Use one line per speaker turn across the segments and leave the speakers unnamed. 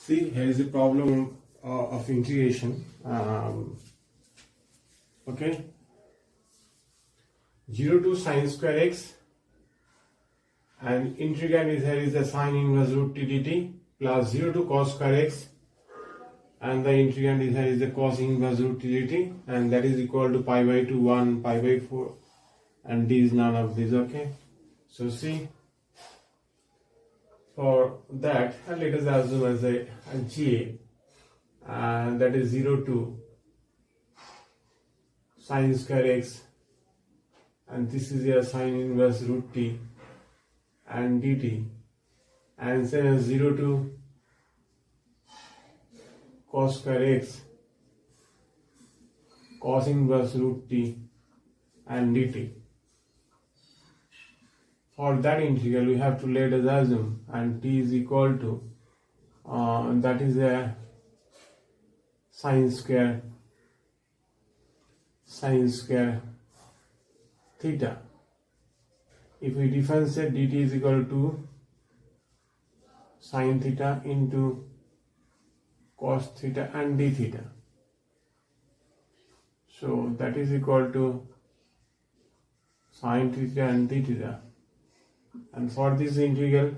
See, here is a problem of integration. Okay, 0 to sine square x, and integrand is here is the sine inverse root t dt, plus 0 to cos square x, and the integrand is here is the cos inverse root t dt, and that is equal to pi by 2 1 pi by 4, and d is none of these. Okay, so see, for that let us assume as a GA, and that is 0 to sine square x, and this is your sine inverse root t and dt, and same as 0 to cos square x, cos inverse root t and dt. For that integral we have to let us assume and t is equal to that is a sine square theta. If we differentiate, dt is equal to sine theta into cos theta and d theta, so that is equal to sine theta and d theta. And for this integral,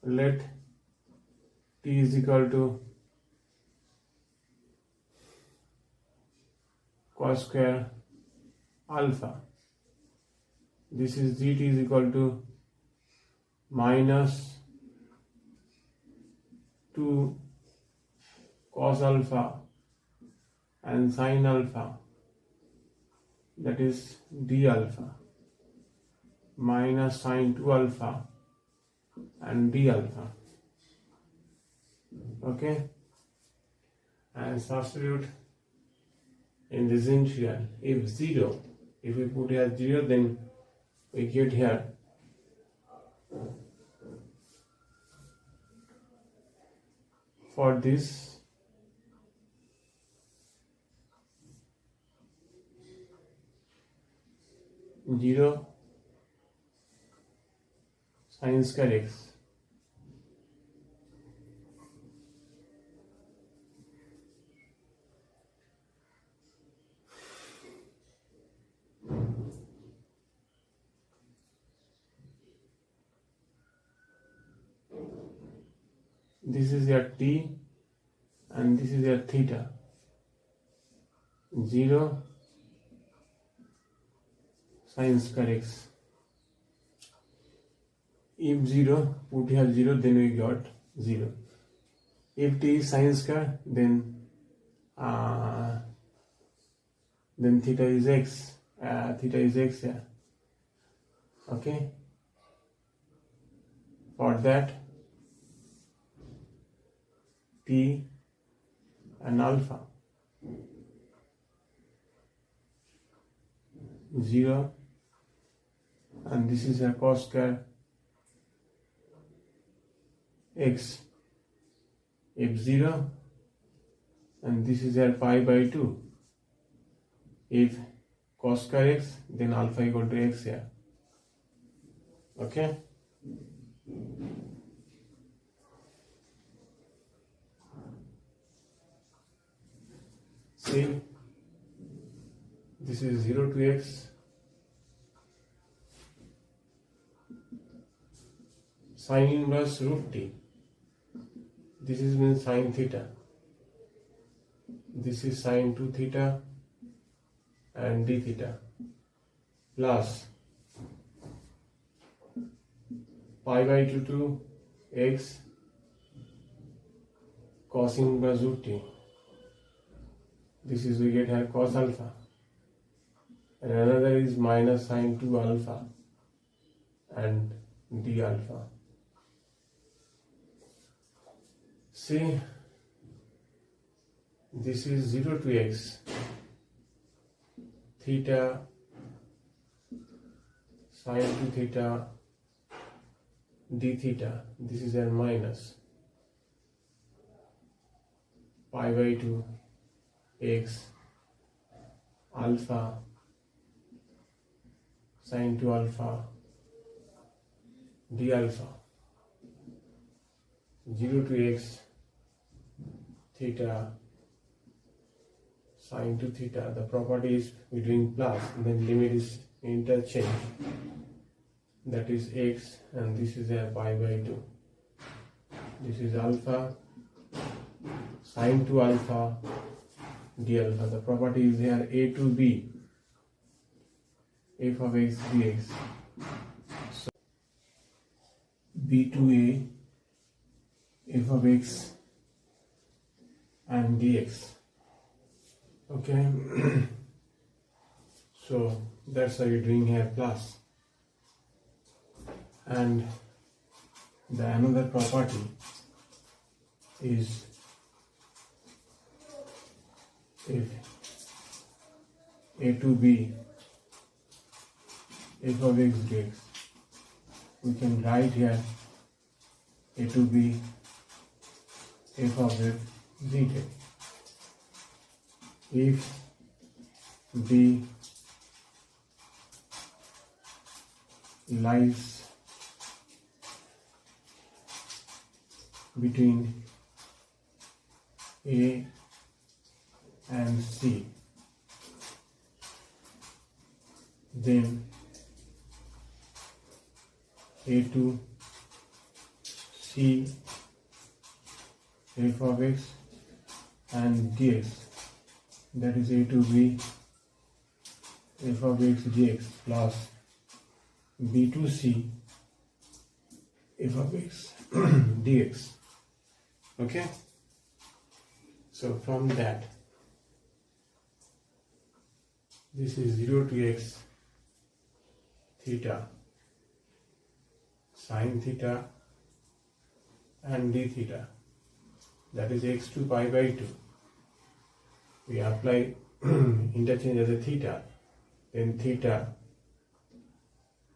let t is equal to cos square alpha. This is dt is equal to minus 2 cos alpha and sin alpha, that is d alpha, minus sin 2 alpha and d alpha. Okay, and substitute in this integral. If we put here 0, then we get here for this zero sine square x. This is your t and this is your theta. 0 sine square x. If 0, put here 0, then we got 0. If t is sine square, then theta is x. Theta is x here. Okay. For that, t and alpha 0, and this is a cos square x. If 0, and this is a pi by 2. If cos square x, then alpha equal to x here. Okay. See, this is 0 to x, sine inverse root t. This is means sine theta. This is sine 2 theta and d theta, plus pi by 2 to x cos inverse root t. This is we get here cos alpha, and another is minus sin 2 alpha and d alpha. See, this is 0 to x, theta sin 2 theta d theta. This is a minus pi by 2 x alpha sin 2 alpha d alpha. 0 to x theta sine to theta. The property is we doing plus, and then limit is interchange. That is x, and this is a pi by 2. This is alpha sine to alpha d alpha. The property is here a to b f of x dx. So b to a f of x and dx. Okay. So that's why you're doing here plus. And the another property is if a to b f of x dx, we can write here a to b f of x dx. If b lies between a and c, then a to c f of x and dx, that is a to b f of x dx plus b to c f of x dx. Okay, so from that, this is 0 to x theta sine theta and d theta, that is x to pi by 2. We apply interchange as a theta, then theta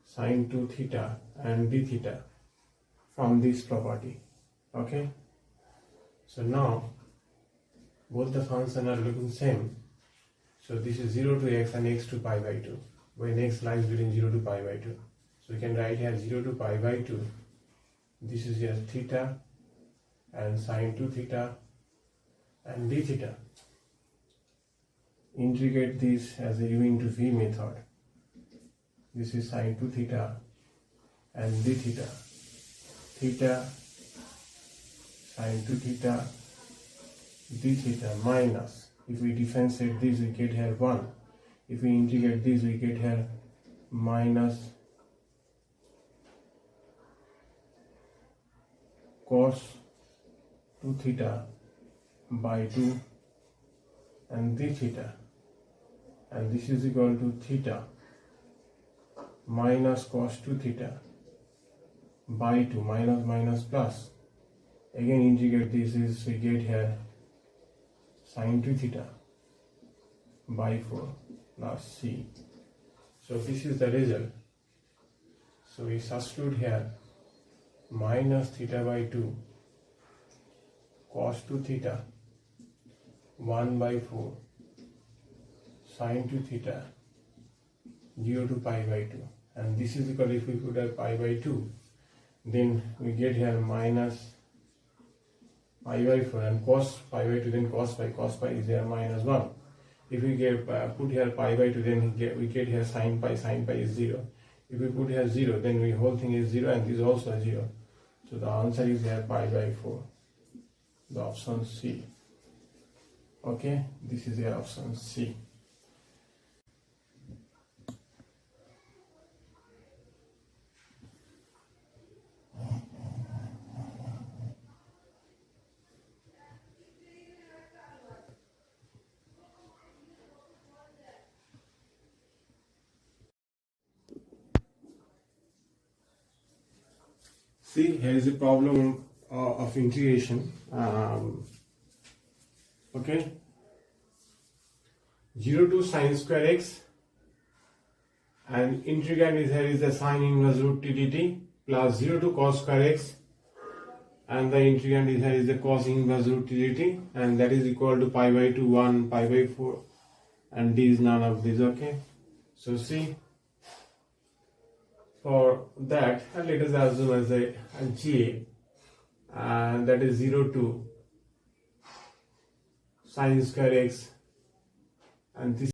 sine to theta and d theta from this property. Okay, so now both the functions are looking same. So this is 0 to x and x to pi by 2, when x lies between 0 to pi by 2. So we can write here 0 to pi by 2. This is here theta and sine to theta and d theta. Integrate this as a u into v method. This is sine to theta and d theta. Theta sine to theta d theta minus, if we differentiate this we get here 1. If we integrate this we get here minus cos 2 theta by 2 and d theta, and this is equal to theta minus cos 2 theta by 2, minus minus plus. Again integrate this, is we get here sine 2 theta by 4 plus c. So this is the result. So we substitute here minus theta by 2 cos 2 theta 1 by 4 sine 2 theta 0 to pi by 2, and this is equal, if we put a pi by 2, then we get here minus pi by 4, and cos pi by 2, then cos pi is there minus 1. If we get put here pi by 2, then we get here sin pi is 0. If we put here 0, then the whole thing is 0, and this is also 0. So the answer is here pi by 4, the option C. Okay, this is the option C. See, here is a problem of integration. Okay, 0 to sine square x, and integrand is here is the sine inverse root t dt, plus 0 to cos square x, and the integrand is here is the cos inverse root t dt, and that is equal to pi by 2, 1, pi by 4, and d is none of these. Okay, so see, for that, let us assume as a j, and that is 0 to sine square x, and this